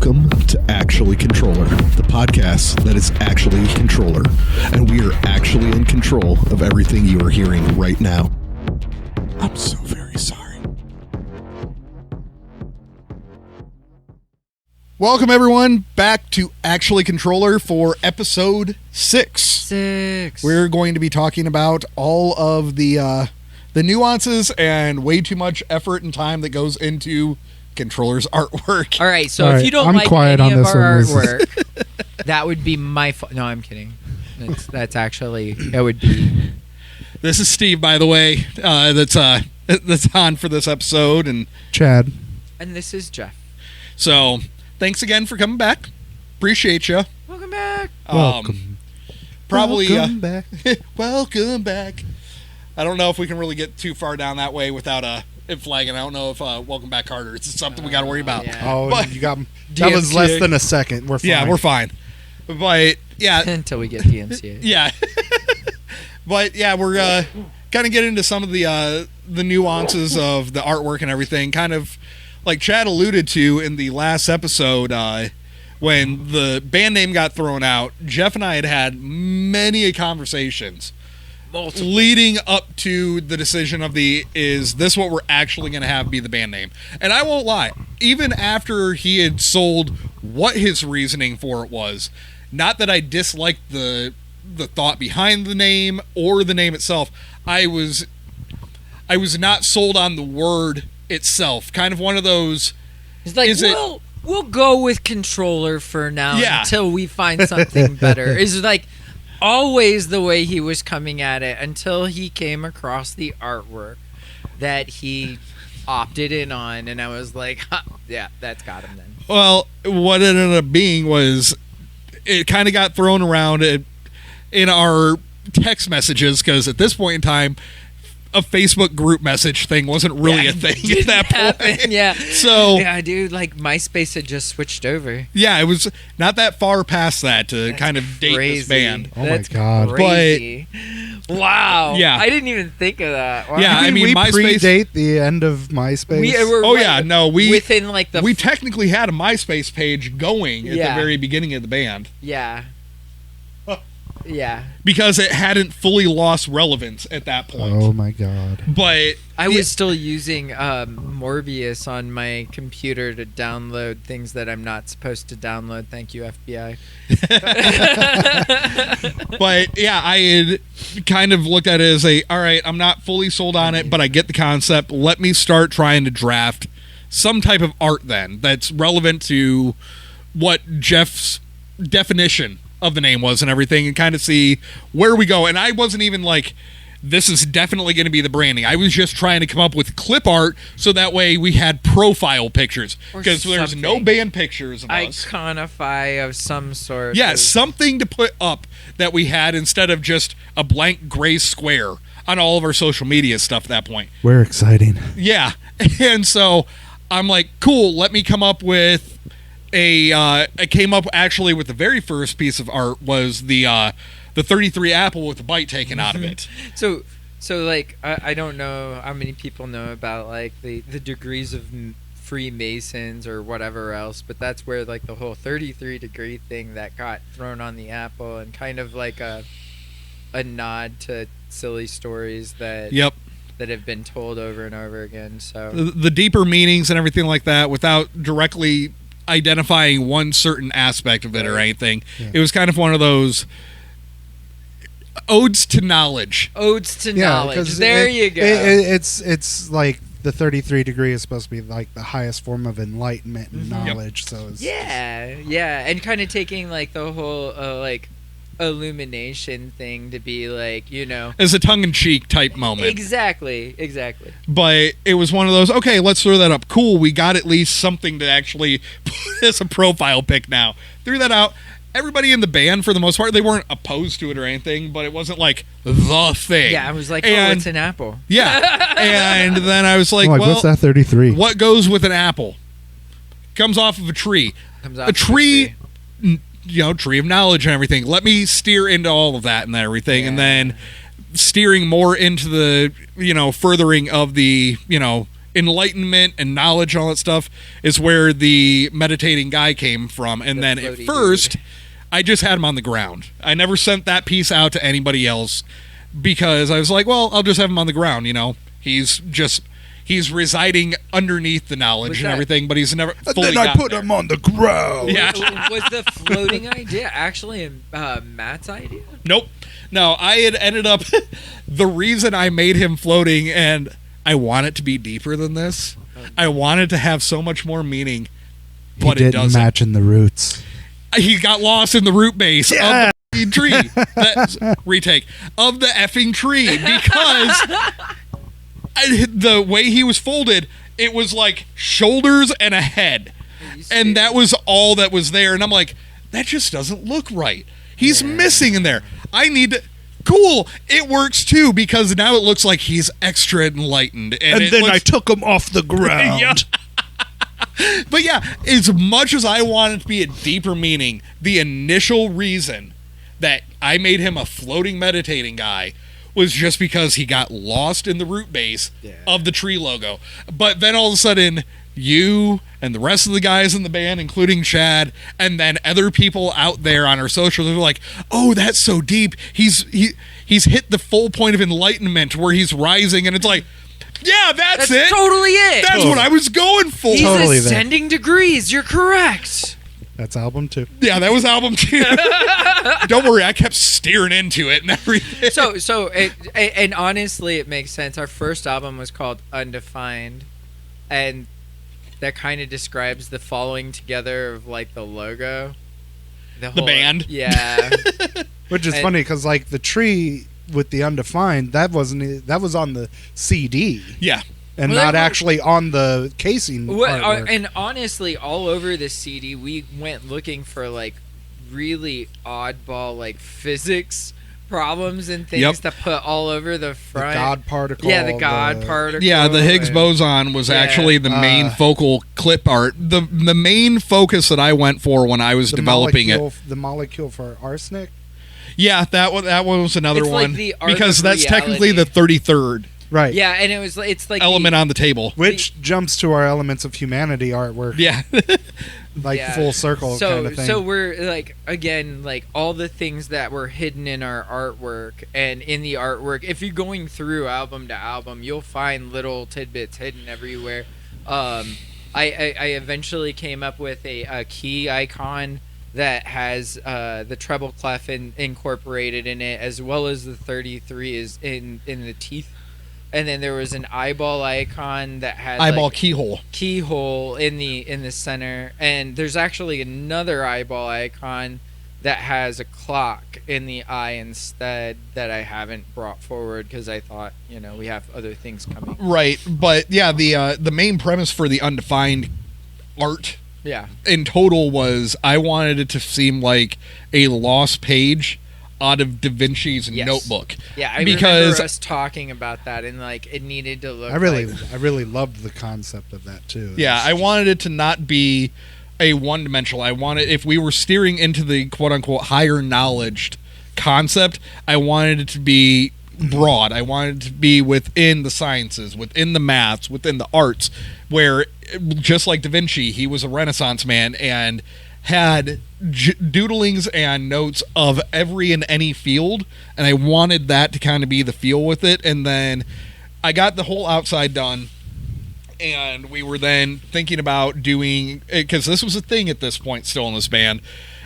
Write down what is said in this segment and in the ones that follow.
Welcome to Actually Controller, the podcast that is actually Controller, and we are actually in control of everything you are hearing right now. I'm so very sorry. Welcome everyone back to Actually Controller for episode 6. We're going to be talking about all of the nuances and way too much effort and time that goes into Controller's artwork. All right, so if you don't like any of our artwork, that would be my fault. No, I'm kidding. That's actually, it would be. This is Steve, by the way, that's on for this episode, and Chad. And this is Jeff. So, thanks again for coming back. Appreciate you. Welcome back. Welcome. Probably. Welcome back. Welcome back. I don't know if we can really get too far down that way without it flagging. I don't know if Welcome Back Harder is something we got to worry about. Yeah. Oh, but you got that was less than a second. We're fine. Yeah, we're fine. But yeah, until we get DMCA. Yeah. But yeah, we're kind of getting into some of the nuances of the artwork and everything. Kind of like Chad alluded to in the last episode, when the band name got thrown out. Jeff and I had many conversations. Multiple. Leading up to the decision of is this what we're actually going to have be the band name? And I won't lie, even after he had sold what his reasoning for it was, not that I disliked the thought behind the name or the name itself, I was not sold on the word itself. Kind of one of those. It's like, we'll go with Controller for now until we find something better. It's like always the way he was coming at it until he came across the artwork that he opted in on, and I was like, yeah, that's got him then. Well, what it ended up being was it kind of got thrown around in our text messages, because at this point in time a Facebook group message thing wasn't really a thing at that point. Yeah. So yeah, dude, like MySpace had just switched over. Yeah, it was not that far past that to kind of date this band. Oh my god! Crazy. But wow. Yeah, I didn't even think of that. Wow. Yeah, I mean, we MySpace predate the end of MySpace. We within like we technically had a MySpace page going at the very beginning of the band. Yeah. Yeah. Because it hadn't fully lost relevance at that point. Oh my god. But I was still using Morbius on my computer to download things that I'm not supposed to download. Thank you, FBI. But yeah, I had kind of looked at it as all right, I'm not fully sold on it, but I get the concept. Let me start trying to draft some type of art then that's relevant to what Jeff's definition of the name was and everything, and kind of see where we go. And I wasn't even like, this is definitely going to be the branding. I was just trying to come up with clip art so that way we had profile pictures, because there's no band pictures of us. Iconify of some sort. Yeah, something to put up that we had instead of just a blank gray square on all of our social media stuff at that point. We're exciting. Yeah. And so I'm like, cool, let me come up with I came up actually with the very first piece of art was the 33 apple with the bite taken out of it. So like I don't know how many people know about like the degrees of Freemasons or whatever else, but that's where like the whole 33 degree thing that got thrown on the apple, and kind of like a nod to silly stories that have been told over and over again. So the deeper meanings and everything like that, without directly identifying one certain aspect of it or anything. Yeah. It was kind of one of those odes to knowledge. Knowledge. There you go. It's like the 33 degree is supposed to be like the highest form of enlightenment and knowledge. So it's and kind of taking like the whole like illumination thing to be like, as a tongue-in-cheek type moment. Exactly. But it was one of those, okay, let's throw that up. Cool, we got at least something to actually put as a profile pic now. Threw that out. Everybody in the band, for the most part, they weren't opposed to it or anything, but it wasn't like the thing. Yeah, I was like, it's an apple. Yeah. And then I was like, what's that 33? What goes with an apple? Comes off of a tree. A tree. Tree of knowledge and everything. Let me steer into all of that and everything, and then steering more into the, furthering of the, enlightenment and knowledge and all that stuff is where the meditating guy came from. And then at first, I just had him on the ground. I never sent that piece out to anybody else because I was like, well, I'll just have him on the ground, you know. He's residing underneath the knowledge and everything, but he's never fully And then I put him on the ground. Yeah. Was the floating idea actually Matt's idea? Nope. No, I had ended up... the reason I made him floating, and I want it to be deeper than this. I want it to have so much more meaning, but it doesn't. Match in the roots. He got lost in the root base of the f***ing tree. Retake. Of the effing tree, because the way he was folded, it was like shoulders and a head. And that was all that was there. And I'm like, that just doesn't look right. He's missing in there. I need to... Cool. It works too, because now it looks like he's extra enlightened. And then I took him off the ground. Yeah. But yeah, as much as I want it to be a deeper meaning, the initial reason that I made him a floating meditating guy was just because he got lost in the root base of the tree logo. But then all of a sudden, you and the rest of the guys in the band, including Chad, and then other people out there on our socials, were like, "Oh, that's so deep. He's hit the full point of enlightenment where he's rising," and it's like, yeah, that's it. Totally it. That's what I was going for. He's totally ascending degrees. You're correct. That's album 2. Yeah, that was album 2. Don't worry, I kept steering into it and everything. And honestly, it makes sense. Our first album was called Undefined, and that kind of describes the following together of like the logo, the band. Yeah, which is funny because like the tree with the Undefined, that was on the CD. Yeah. And not actually on the casing. And honestly, all over the CD, we went looking for like really oddball like physics problems and things to put all over the front. The God particle. Yeah, the God particle. Yeah, the Higgs boson was actually the main focal clip art. The main focus that I went for when I was developing it. The molecule for arsenic? Yeah, that one was another one. Like because that's technically the 33rd. Right. Yeah, and it's like element on the table. Which jumps to our Elements of Humanity artwork. Yeah. Full circle kind of thing. So we're like, again, like all the things that were hidden in our artwork, and in the artwork, if you're going through album to album, you'll find little tidbits hidden everywhere. I eventually came up with a key icon that has the treble clef incorporated in it, as well as the 33 is in the teeth. And then there was an eyeball icon that had eyeball like, keyhole in the center, and there's actually another eyeball icon that has a clock in the eye instead that I haven't brought forward because I thought we have other things coming. Right, but yeah, the main premise for the Undefined art, in total was I wanted it to seem like a lost page out of Da Vinci's notebook. Yeah, I remember us talking about that, and like it needed to look. I really loved the concept of that too. Yeah, I wanted it to not be a one-dimensional. I wanted, if we were steering into the quote-unquote higher knowledge concept, I wanted it to be broad. I wanted it to be within the sciences, within the maths, within the arts, where just like Da Vinci, he was a Renaissance man and had doodlings and notes of every and any field, and I wanted that to kind of be the feel with it. And then I got the whole outside done, and we were then thinking about doing, because this was a thing at this point still in this band,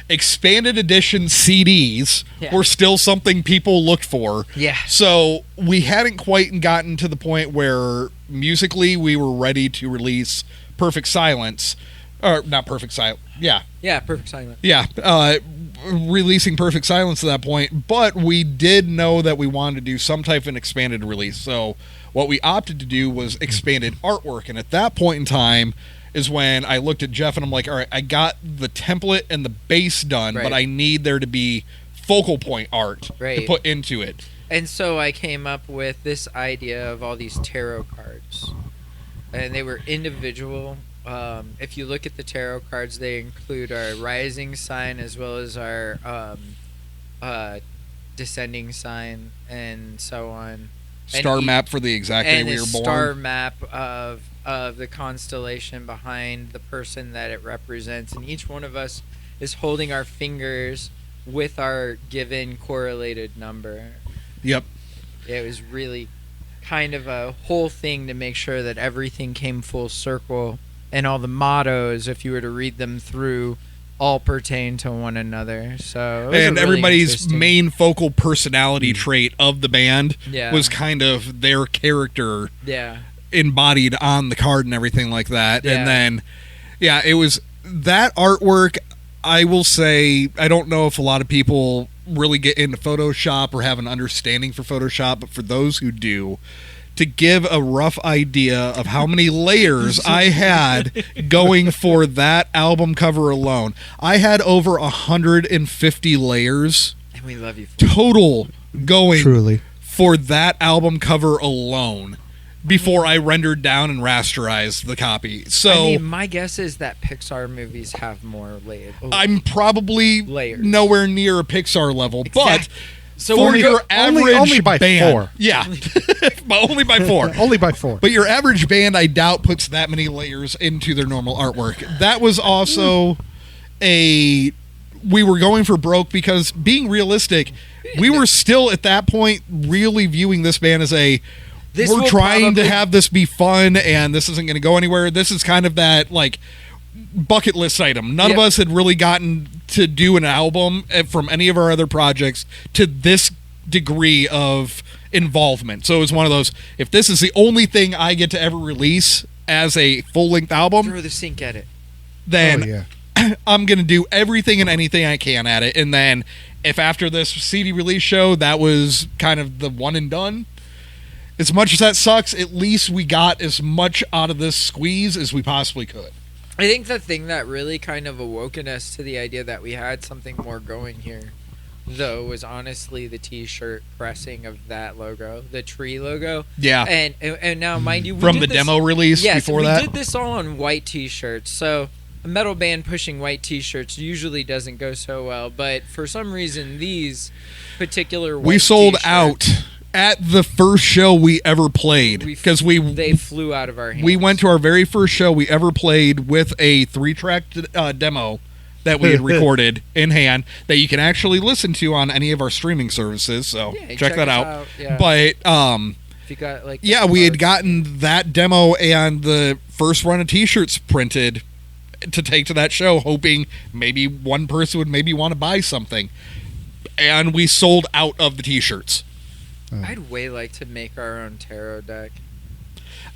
expanded edition CDs were still something people looked for. Yeah. So we hadn't quite gotten to the point where musically we were ready to release Perfect Silence. Or not Perfect Silence. Yeah. Yeah, Perfect Silence. Yeah. Releasing Perfect Silence at that point. But we did know that we wanted to do some type of an expanded release. So what we opted to do was expanded artwork. And at that point in time is when I looked at Jeff and I'm like, all right, I got the template and the base done, but I need there to be focal point art to put into it. And so I came up with this idea of all these tarot cards. And they were individual. If you look at the tarot cards, they include our rising sign as well as our descending sign and so on. Star map for the exact day we were born. And a star map of of the constellation behind the person that it represents, and each one of us is holding our fingers with our given correlated number. Yep. It was really kind of a whole thing to make sure that everything came full circle, and all the mottos, if you were to read them through, all pertain to one another. So it was and really everybody's interesting. main focal personality trait of the band Yeah. was kind of their character Yeah. embodied on the card and everything like that. Yeah. And then, yeah, it was that artwork. I will say, I don't know if a lot of people really get into Photoshop or have an understanding for Photoshop, but for those who do, to give a rough idea of how many layers I had going for that album cover alone, I had over 150 layers And we love you for it. total going Truly. for that album cover alone before I rendered down and rasterized the copy. So I mean, my guess is that Pixar movies have more layered. I'm probably Layers. nowhere near a Pixar level, but So for we're your average only by band, 4. yeah, but only by 4. Only by 4. But your average band, I doubt, puts that many layers into their normal artwork. That was also we were going for broke because, being realistic, we were still at that point really viewing this band as This we're will trying probably- to have this be fun, and this isn't going to go anywhere. This is kind of that, like, bucket list item. None of Yep. us had really gotten to do an album from any of our other projects to this degree of involvement. So it was one of those, if this is the only thing I get to ever release as a full-length album, throw the sync at it. then Oh, yeah. I'm going to do everything and anything I can at it. And then if after this CD release show, that was kind of the one and done, as much as that sucks, at least we got as much out of this squeeze as we possibly could. I think the thing that really kind of awoken us to the idea that we had something more going here, though, was honestly the T-shirt pressing of that logo, the tree logo. Yeah. And now, mind you, we From did the this- demo release yes, before we that. did this all on white T-shirts. So a metal band pushing white T-shirts usually doesn't go so well, but for some reason, these particular white We sold T-shirts, out at the first show we ever played because they flew out of our hands. we went to our very first show we ever played with a 3-track demo that we had recorded in hand that you can actually listen to on any of our streaming services. So Yeah, check that us out. Yeah. But if you got like yeah, we had gotten that demo and the first run of T-shirts printed to take to that show, hoping maybe one person would maybe want to buy something, and we sold out of the T-shirts. I'd way like to make our own tarot deck.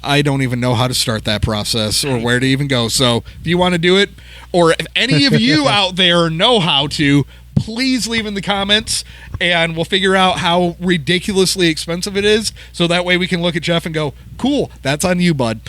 I don't even know how to start that process or where to even go. So if you want to do it, or if any of you out there know how to, please leave in the comments and we'll figure out how ridiculously expensive it is. So that way we can look at Jeff and go, cool, that's on you, bud.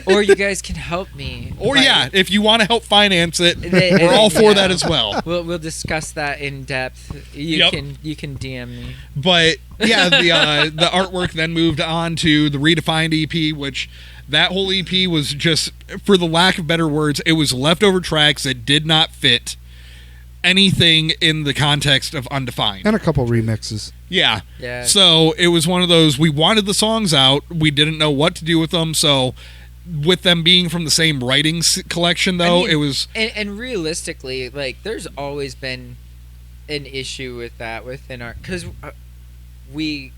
Or you guys can help me. Or by- yeah, if you want to help finance it, They- we're all for yeah. that as well. We'll discuss that in depth. You Yep. can DM me. But yeah, the artwork then moved on to the Redefined EP, which that whole EP was just, for the lack of better words, it was leftover tracks that did not fit anything in the context of Undefined. And a couple remixes. Yeah. Yeah. So it was one of those, we wanted the songs out, we didn't know what to do with them, so with them being from the same writing collection, though, I mean, it was... And realistically, like, there's always been an issue with that within our... Because we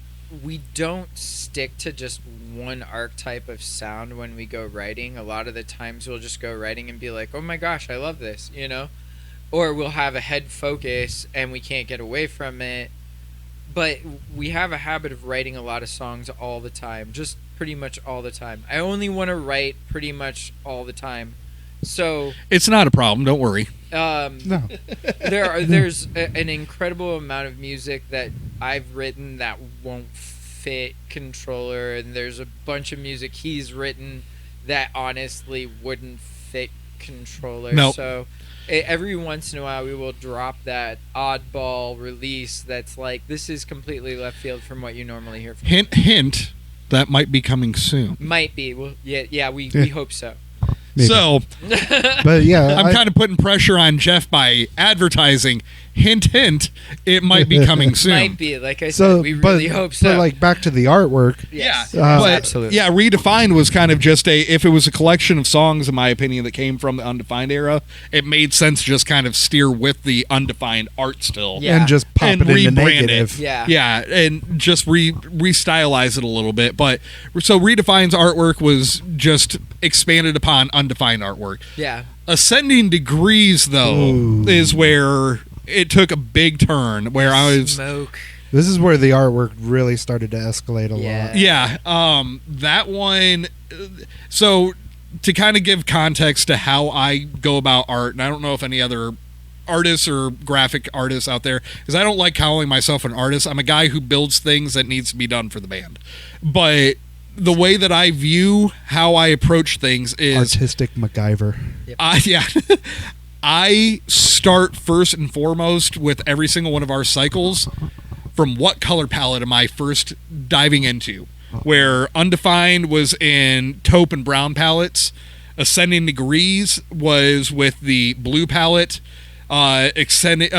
don't stick to just one archetype of sound when we go writing. A lot of the times we'll just go writing and be like, oh my gosh, I love this, you know? Or we'll have a head focus and we can't get away from it. But we have a habit of writing a lot of songs all the time, just pretty much all the time. I only want to write pretty much all the time. So It's not a problem, don't worry. No. there's an incredible amount of music that I've written that won't fit Contrøller, and there's a bunch of music he's written that honestly wouldn't fit Contrøller. Nope. So every once in a while we will drop that oddball release that's like, this is completely left field from what you normally hear from. Hint, hint, that might be coming soon. Might be. Well, we hope so. Maybe. So... But yeah, I'm kind of putting pressure on Jeff by advertising. hint, hint, it might be coming soon. Might be, like I said, we really hope so. But like back to the artwork. Yes. But, Absolutely. yeah, Redefined was kind of just if it was a collection of songs, in my opinion, that came from the Undefined era, it made sense to just kind of steer with the Undefined art still. Yeah. And just pop And it into rebrand negative. it. Yeah. Yeah, and just restylize it a little bit. But so Redefined's artwork was just expanded upon Undefined artwork. Yeah. Ascending Degrees, though, Ooh. is where it took a big turn. Where I was, Smoke. This is where the artwork really started to escalate a Yeah. lot. yeah, that one. So to kind of give context to how I go about art, and I don't know if any other artists or graphic artists out there, because I don't like calling myself an artist. I'm a guy who builds things that needs to be done for the band. But the way that I view how I approach things is Artistic MacGyver. I start first and foremost with every single one of our cycles from what color palette am I first diving into. Where Undefined was in taupe and brown palettes, Ascending Degrees was with the blue palette, Expanded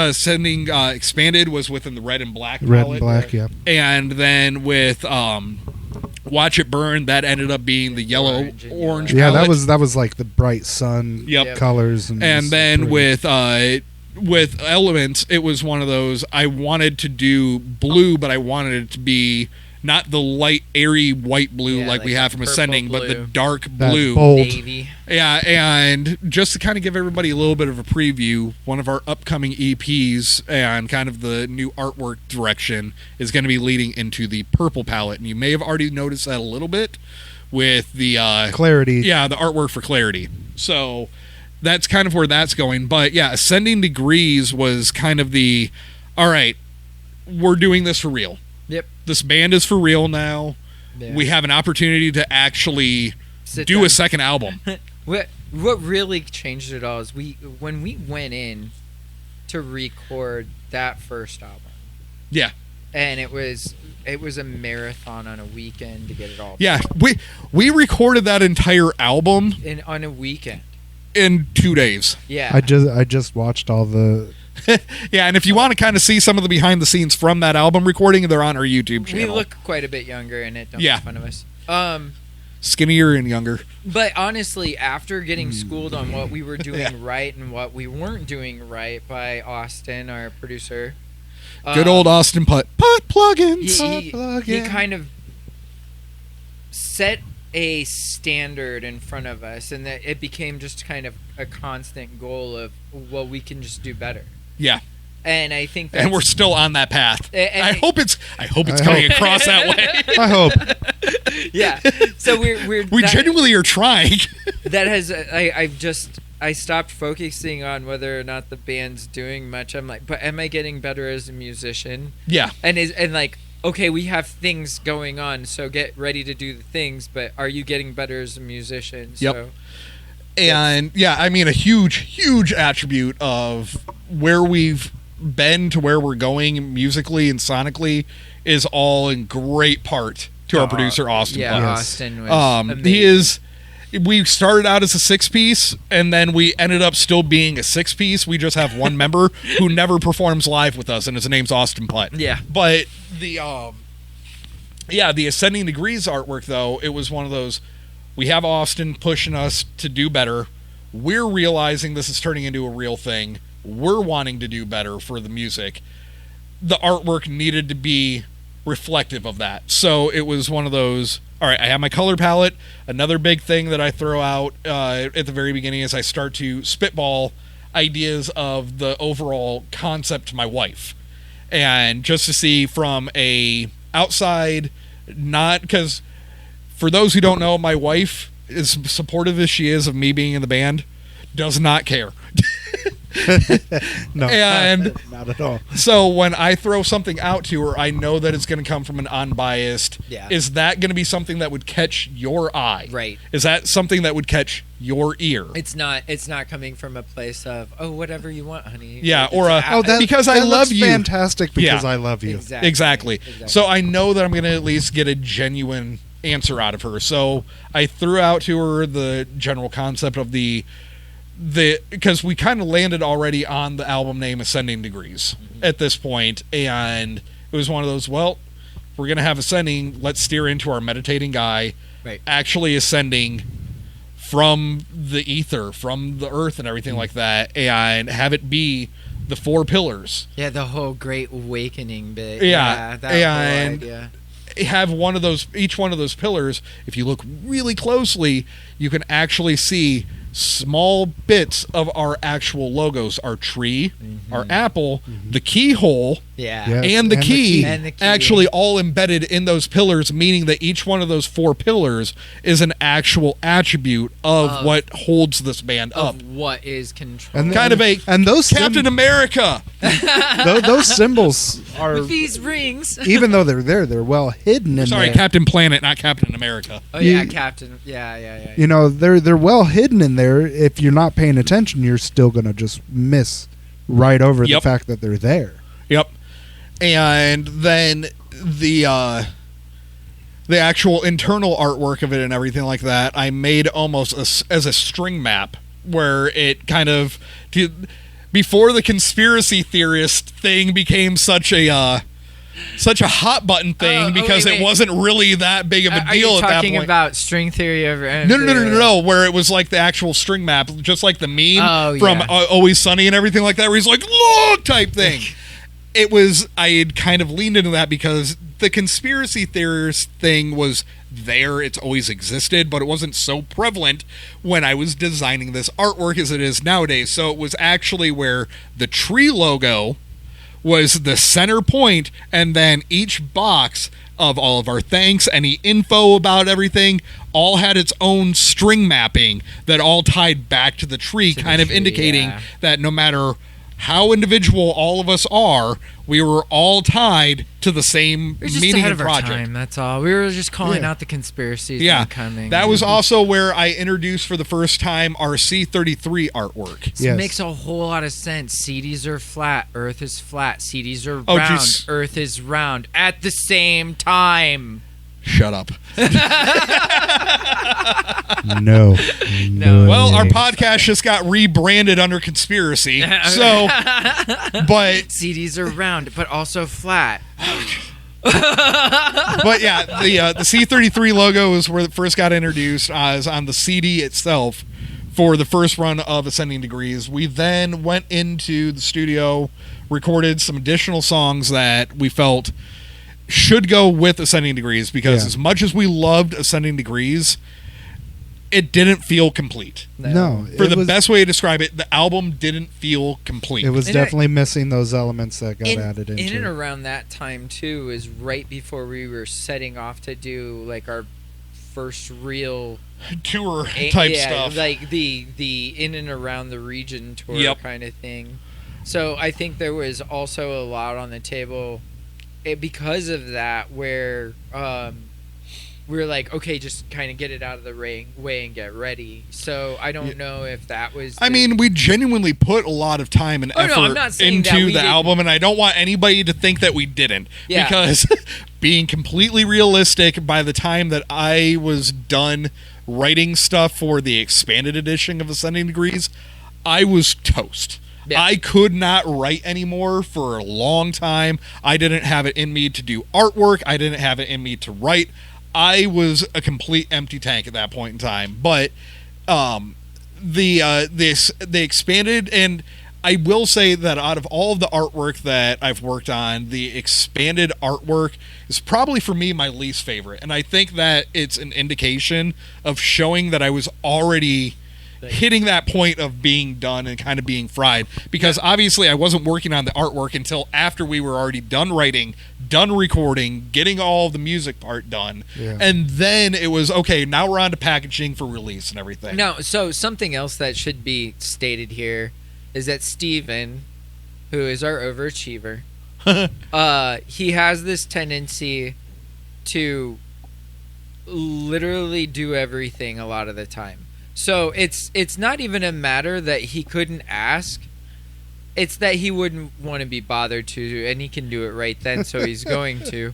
was within the red and black Red palette. and black, yeah. And then with Watch It Burn, that ended up being the yellow orange Yeah, palette. that was like the bright sun Yep. colors. And then pretty. with Elements, it was one of those, I wanted to do blue, but I wanted it to be not the light, airy white blue like we have from purple Ascending, but the blue. dark That blue. bold. Navy. Yeah, and just to kind of give everybody a little bit of a preview, one of our upcoming EPs and kind of the new artwork direction is going to be leading into the purple palette. And you may have already noticed that a little bit with the Clarity. yeah, the artwork for Clarity. So that's kind of where that's going. But yeah, Ascending Degrees was kind of the, all right, we're doing this for real. Yep. This band is for real now. Yeah. We have an opportunity to actually Sit do down. a second album. What really changed it all is when we went in to record that first album, Yeah. and it was a marathon on a weekend to get it all. Yeah, we recorded that entire album on a weekend. in 2 days. Yeah. I just watched all the. Yeah, and if you want to kind of see some of the behind the scenes from that album recording, they're on our YouTube we channel. look quite a bit younger in it. Don't Yeah. make fun of us. Skinnier and younger. But honestly, after getting schooled on what we were doing right and what we weren't doing right by Austin, our producer, Good old Austin Putt plugins. he kind of set a standard in front of us, and that it became just kind of a constant goal of, well, we can just do better. Yeah, And I think and we're still on that path. And I hope it's coming across that way. I hope. yeah. So we're We genuinely are trying. that has I stopped focusing on whether or not the band's doing much. I'm like, but am I getting better as a musician? Yeah. And like, okay, we have things going on, so get ready to do the things, but are you getting better as a musician? Yep. So, And yeah, I mean, a huge attribute of where we've been to where we're going musically and sonically is all in great part to our producer Austin. yeah, Putt. Austin was He is. We started out as a 6-piece, and then we ended up still being a 6-piece. We just have one member who never performs live with us, and his name's Austin Putt. Yeah. But the Ascending Degrees artwork, though, it was one of those. We have Austin pushing us to do better. We're realizing this is turning into a real thing. We're wanting to do better for the music. The artwork needed to be reflective of that. So it was one of those, all right, I have my color palette. Another big thing that I throw out at the very beginning is I start to spitball ideas of the overall concept to my wife. And just to see from a outside, not because for those who don't know, my wife, as supportive as she is of me being in the band, does not care. No, And not at all. so when I throw something out to her, I know that it's going to come from an unbiased. Yeah. Is that going to be something that would catch your eye? Right. Is that something that would catch your ear? It's not coming from a place of, oh, whatever you want, honey. Yeah, Like, or it's a- Oh, that, Because I that love looks you. fantastic because Yeah. I love you. Exactly. So I know that I'm going to at least get a genuine answer out of her. So I threw out to her the general concept of the because we kind of landed already on the album name Ascending Degrees at this point, and it was one of those, well, we're going to have Ascending, let's steer into our meditating guy actually ascending from the ether, from the earth and everything like that, and have it be the 4 pillars. Yeah, the whole Great Awakening bit. Yeah, that and whole idea. Have each one of those pillars, if you look really closely, you can actually see small bits of our actual logos, our tree, our apple, the keyhole, and the key, actually all embedded in those pillars, meaning that each one of those 4 pillars is an actual attribute of what holds this band up. What is Contrøller? Kind of those Captain America. Those symbols are, with these rings. even though they're there, they're well hidden in Sorry, there. Captain Planet, not Captain America. Oh yeah, Captain. Yeah. You know, they're well hidden in there. If you're not paying attention, you're still gonna just miss right over the fact that they're there. Yep. And then the actual internal artwork of it and everything like that, I made almost as a string map, where it kind of, before the conspiracy theorist thing became such a hot button thing, because it wasn't really that big of a deal at that point. Are you talking about string theory over? No, where it was like the actual string map, just like the meme from Always Sunny and everything like that, where he's like, look, type thing. I had kind of leaned into that because the conspiracy theorist thing was there. It's always existed, but it wasn't so prevalent when I was designing this artwork as it is nowadays. So it was actually where the tree logo was the center point, and then each box of all of our thanks, any info about everything, all had its own string mapping that all tied back to the tree, indicating that no matter how individual all of us are, we were all tied to the same meaning and project. Time, that's all. We were just calling out the conspiracies. Coming. That was also where I introduced for the first time our C33 artwork. It makes a whole lot of sense. CDs are flat, Earth is flat. CDs are round, Earth is round at the same time. Shut up. No. Well, our podcast just got rebranded under conspiracy. So, but CDs are round, but also flat. But yeah, the C33 logo is where it first got introduced, is on the CD itself for the first run of Ascending Degrees. We then went into the studio, recorded some additional songs that we felt should go with Ascending Degrees, because as much as we loved Ascending Degrees, it didn't feel complete. No. For the best way to describe it, the album didn't feel complete. It was definitely missing those elements that got added into it. In and around that time, too, is right before we were setting off to do, like, our first real tour type stuff. Like the in and around the region tour kind of thing. So I think there was also a lot on the table because of that, where we were like, okay, just kind of get it out of the way and get ready. So I don't know if that was... I mean, we genuinely put a lot of time and effort into the album, and I don't want anybody to think that we didn't. Yeah. Because being completely realistic, by the time that I was done writing stuff for the expanded edition of Ascending Degrees, I was toast. Yeah. I could not write anymore for a long time. I didn't have it in me to do artwork. I didn't have it in me to write. I was a complete empty tank at that point in time. But the expanded, and I will say that out of all of the artwork that I've worked on, the expanded artwork is probably for me my least favorite. And I think that it's an indication of showing that I was already hitting that point of being done and kind of being fried, because obviously I wasn't working on the artwork until after we were already done writing, done recording, getting all of the music part done, and then it was okay, now we're on to packaging for release and everything. No, so something else that should be stated here is that Steven, who is our overachiever, he has this tendency to literally do everything a lot of the time. So it's not even a matter that he couldn't ask. It's that he wouldn't want to be bothered to, and he can do it right then, so he's going to.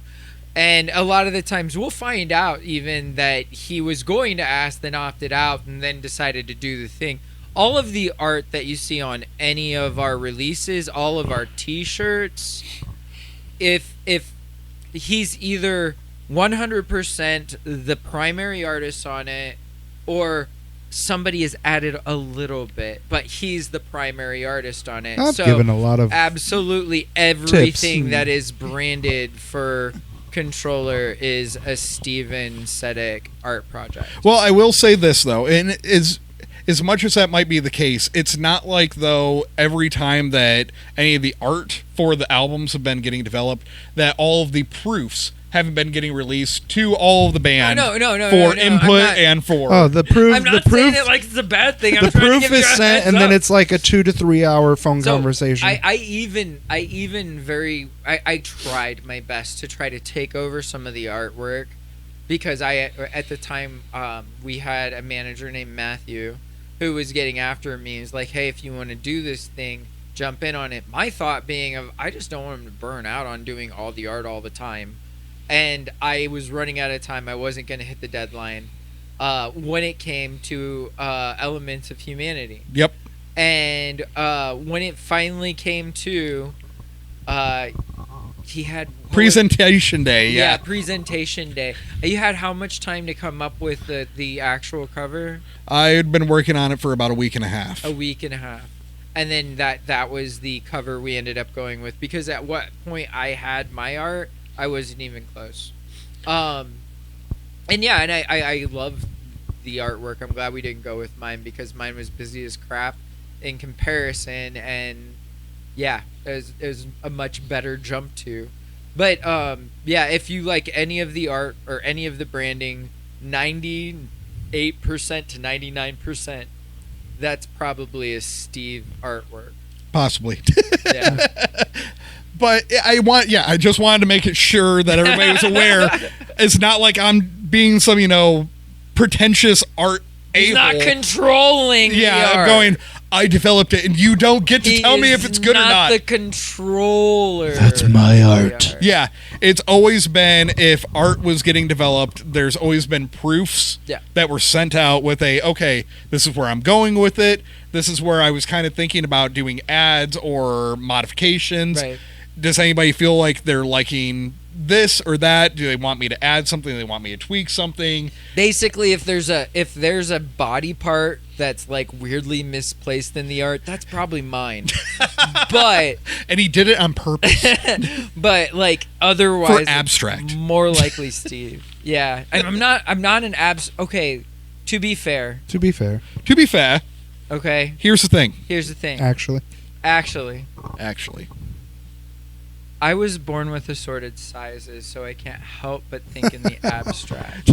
And a lot of the times we'll find out even that he was going to ask, then opted out, and then decided to do the thing, all of the art that you see on any of our releases, all of our T-shirts, if he's either 100% the primary artist on it, or somebody has added a little bit, but he's the primary artist on it. I've so given a lot of absolutely everything that is branded for Contrøller is a Steven Sedek art project. Well, I will say this though, and as much as that might be the case, it's not like though every time that any of the art for the albums have been getting developed that all of the proofs haven't been getting released to all of the band for input and for the proof. I'm not saying it like it's a bad thing. I'm the trying to proof give you is a sent, heads and then up. it's like a 2 to 3 hour phone conversation. I tried my best to try to take over some of the artwork because at the time we had a manager named Matthew who was getting after me. He's like, hey, if you want to do this thing, jump in on it. My thought being I just don't want him to burn out on doing all the art all the time. And I was running out of time. I wasn't going to hit the deadline when it came to Elements of Humanity. Yep. And when it finally came to, he had... Presentation day, yeah. Presentation day. You had how much time to come up with the actual cover? I had been working on it for about a week and a half. A week and a half. And then that was the cover we ended up going with. Because at what point I had my art... I wasn't even close. And I love the artwork. I'm glad we didn't go with mine because mine was busy as crap in comparison. And yeah, it was a much better jump to. But if you like any of the art or any of the branding, 98% to 99%, that's probably a Steve artwork. Possibly. Yeah. But I just wanted to make it sure that everybody was aware. It's not like I'm being some, pretentious art He's a-hole. not controlling the art. I'm going, I developed it, and you don't get to tell me if it's good or not. The controller. That's my art. Yeah, it's always been, if art was getting developed, there's always been proofs that were sent out with okay, this is where I'm going with it. This is where I was kind of thinking about doing ads or modifications. Right. Does anybody feel like they're liking this or that? Do they want me to add something? Do they want me to tweak something? Basically, if there's a body part that's like weirdly misplaced in the art, that's probably mine. But and he did it on purpose. But like otherwise, for abstract, more likely Steve. Yeah, I'm not an abs. Okay, to be fair. Okay. Here's the thing. Actually. I was born with assorted sizes, so I can't help but think in the abstract.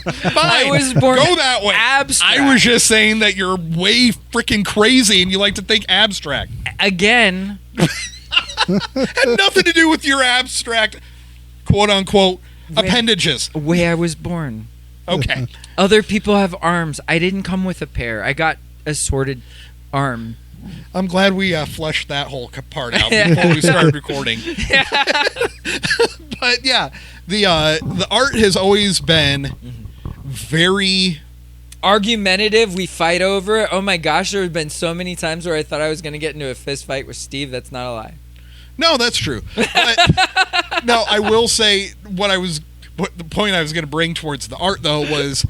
Fine. I was born Go that way. Abstract. I was just saying that you're way freaking crazy and you like to think abstract. Again. Had nothing to do with your abstract, quote unquote, appendages. Way I was born. Okay. Other people have arms. I didn't come with a pair. I got assorted arm. I'm glad we fleshed that whole part out before we started recording. But yeah, the art has always been very argumentative. We fight over it. Oh my gosh, there have been so many times where I thought I was going to get into a fist fight with Steve. That's not a lie. No, that's true. But, no, I will say the point I was going to bring towards the art though was,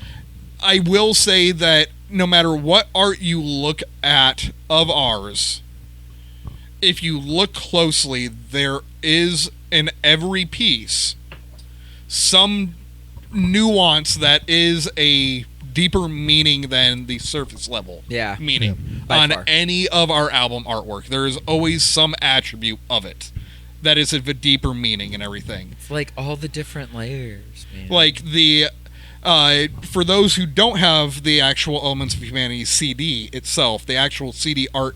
I will say that no matter what art you look at of ours, if you look closely, there is in every piece some nuance that is a deeper meaning than the surface level meaning on any of our album artwork. There is always some attribute of it that is of a deeper meaning and everything. It's like all the different layers, man. Like the for those who don't have the actual Elements of Humanity CD itself, the actual CD art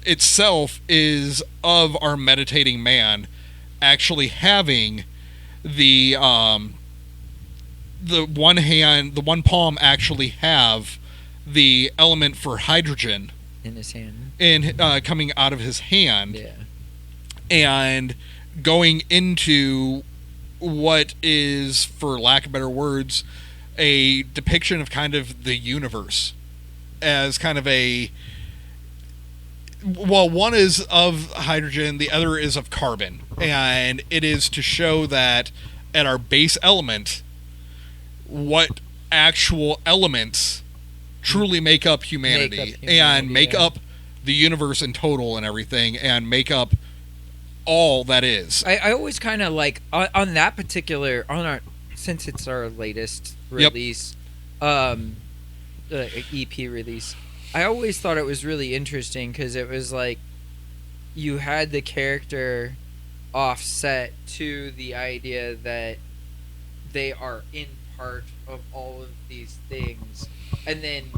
itself is of our meditating man actually having the one palm actually have the element for hydrogen in his hand, coming out of his hand, yeah, and going into what is, for lack of better words, a depiction of kind of the universe as kind of a... Well, one is of hydrogen, the other is of carbon. And it is to show that at our base element, what actual elements truly make up humanity, and make up the universe in total and everything, and make up all that is. I always kind of like, on that particular, since it's our latest release, EP release, I always thought it was really interesting because it was like you had the character offset to the idea that they are in part of all of these things, and then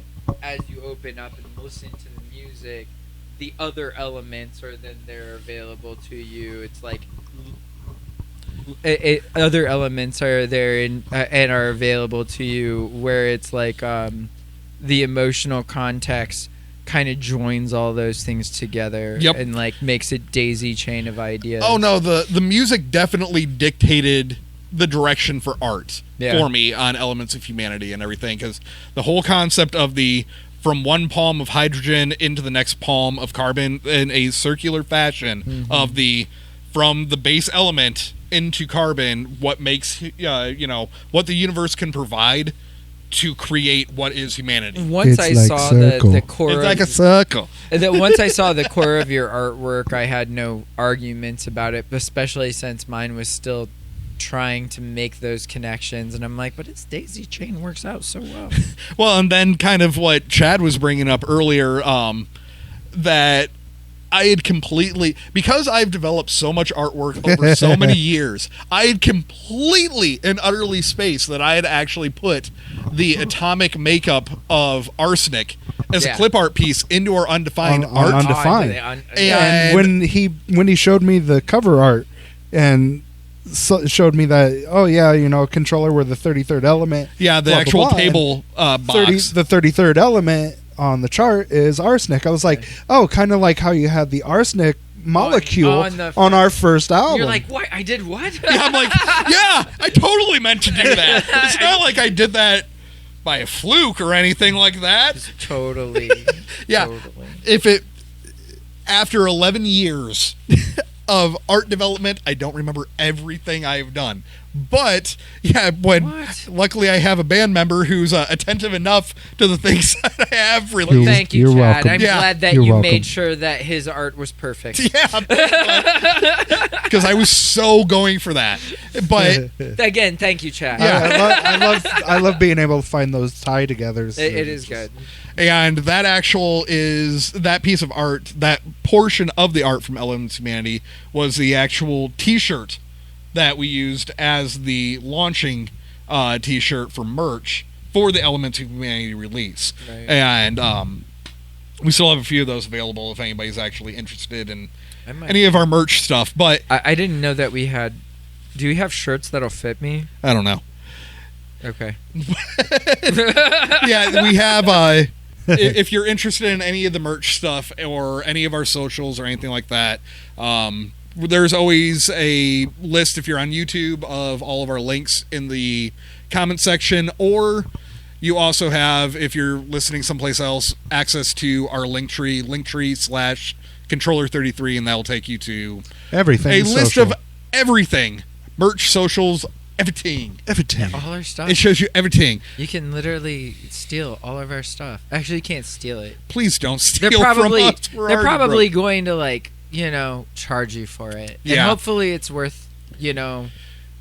as you open up and listen to the music, the other elements are then they're available to you. It's like other elements are there and are available to you, where it's like the emotional context kind of joins all those things together and like makes a daisy chain of ideas. Oh no, the music definitely dictated the direction for art for me on Elements of Humanity and everything, because the whole concept of the from one palm of hydrogen into the next palm of carbon in a circular fashion of the from the base element into carbon, what makes what the universe can provide to create what is humanity. Once I saw the core, it's like a circle. Once I saw the core of your artwork, I had no arguments about it, especially since mine was still trying to make those connections, and I'm like, but its daisy chain works out so well. Well, and then kind of what Chad was bringing up earlier, that I had completely, because I've developed so much artwork over so many years, I had completely and utterly spaced that I had actually put the atomic makeup of arsenic as a clip art piece into our undefined art. Undefined. And when he showed me the cover art and showed me that, Contrøller were the 33rd element. Yeah, the actual table box. The 33rd element on the chart is arsenic. I was like, kind of like how you had the arsenic molecule on our first album. You're like, what? I did what? Yeah, I'm like, I totally meant to do that. It's not like I did that by a fluke or anything like that. Totally. Yeah. Totally. If it, after 11 years of art development, I don't remember everything I've done. But luckily I have a band member who's attentive enough to the things that I have released. Well, thank you, You're Chad. welcome. I'm glad that You're you welcome. made sure that his art was perfect. Yeah, because I was so going for that. But again, thank you, Chad. Yeah. I love being able to find those tie-togethers. It is good. And that piece of art, that portion of the art from Elements of Humanity was the actual T-shirt that we used as the launching T-shirt for merch for the Elements of Humanity release. Right. And we still have a few of those available if anybody's actually interested in any of our merch stuff. But I didn't know that we had... Do we have shirts that'll fit me? I don't know. Okay. Yeah, we have... if you're interested in any of the merch stuff or any of our socials or anything like that, there's always a list if you're on YouTube of all of our links in the comment section, or you also have, if you're listening someplace else, access to our Linktree /Contrøller33, and that'll take you to everything. A list of everything, merch, socials, everything. All our stuff. It shows you everything. You can literally steal all of our stuff. Actually, you can't steal it. Please don't steal from us. They're probably going to charge you for it. Yeah. And hopefully it's worth,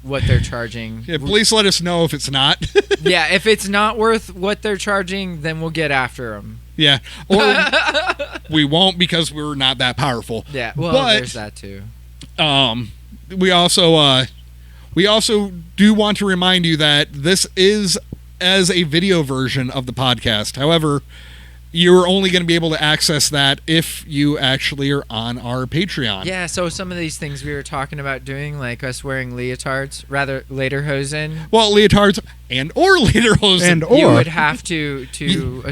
what they're charging. Yeah, please let us know if it's not. Yeah, if it's not worth what they're charging, then we'll get after them. Yeah. Or we won't, because we're not that powerful. Yeah, well, there's that too. We also do want to remind you that this is as a video version of the podcast. However, you're only going to be able to access that if you actually are on our Patreon. Yeah, so some of these things we were talking about doing, like us wearing leotards, rather lederhosen. Well, leotards or lederhosen. You would have to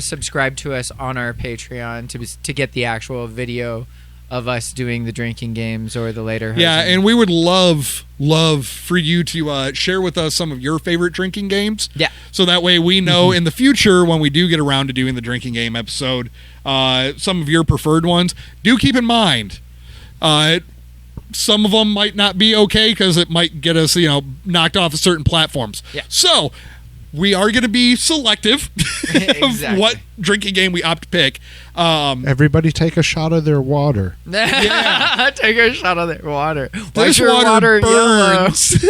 subscribe to us on our Patreon to get the actual video of us doing the drinking games or the later. Yeah, hosing. and we would love for you to share with us some of your favorite drinking games. Yeah. So that way we know in the future when we do get around to doing the drinking game episode, some of your preferred ones. Do keep in mind, some of them might not be okay because it might get us, knocked off of certain platforms. Yeah. So we are going to be selective Exactly. of what drinking game we opt to pick. Everybody take a shot of their water. Yeah. Take a shot of their water. This Why's your water yellow? burns.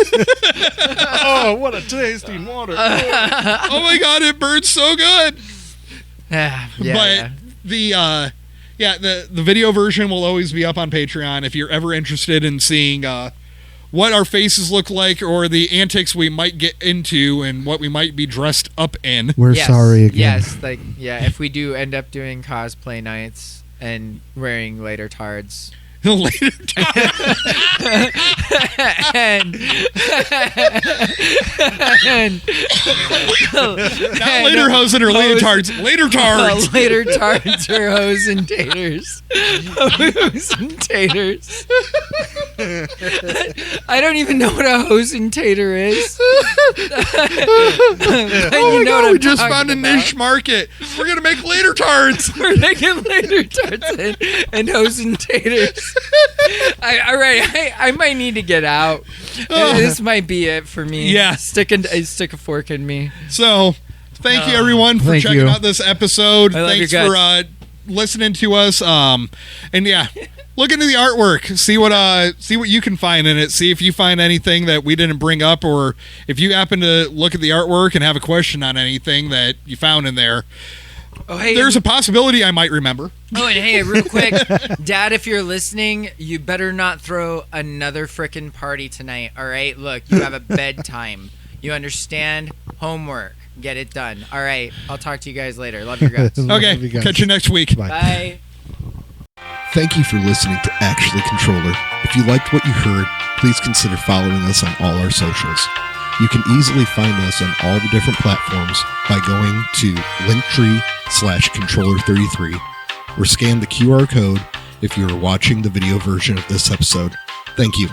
Oh, what a tasting water. Oh my God, it burns so good. The video version will always be up on Patreon if you're ever interested in seeing what our faces look like or the antics we might get into and what we might be dressed up in. We're Yes, sorry again. Yes, if we do end up doing cosplay nights and wearing later tards. Later and not later hosen or later tards. Later tards. Later tards or hose and taters. Hose and taters. I don't even know what a hose and tater is. Oh my God, we just found a niche market. We're going to make later tards. We're making later tards and hose and taters. All right, I might need to get out. This might be it for me. Yeah. Stick a fork in me. So, thank you everyone for Thank checking you. out this episode. I love Thanks your for listening to us. And yeah, look into the artwork. See what you can find in it. See if you find anything that we didn't bring up, or if you happen to look at the artwork and have a question on anything that you found in there. Oh, hey, There's a possibility I might remember. Oh, and hey, real quick, Dad, if you're listening, you better not throw another frickin' party tonight, all right? Look, you have a bedtime. You understand? Homework. Get it done. All right, I'll talk to you guys later. Love your guts. Okay, you guys. catch you next week. Bye. Thank you for listening to Actually Controller. If you liked what you heard, please consider following us on all our socials. You can easily find us on all the different platforms by going to linktree/controller33 or scan the QR code if you are watching the video version of this episode. Thank you.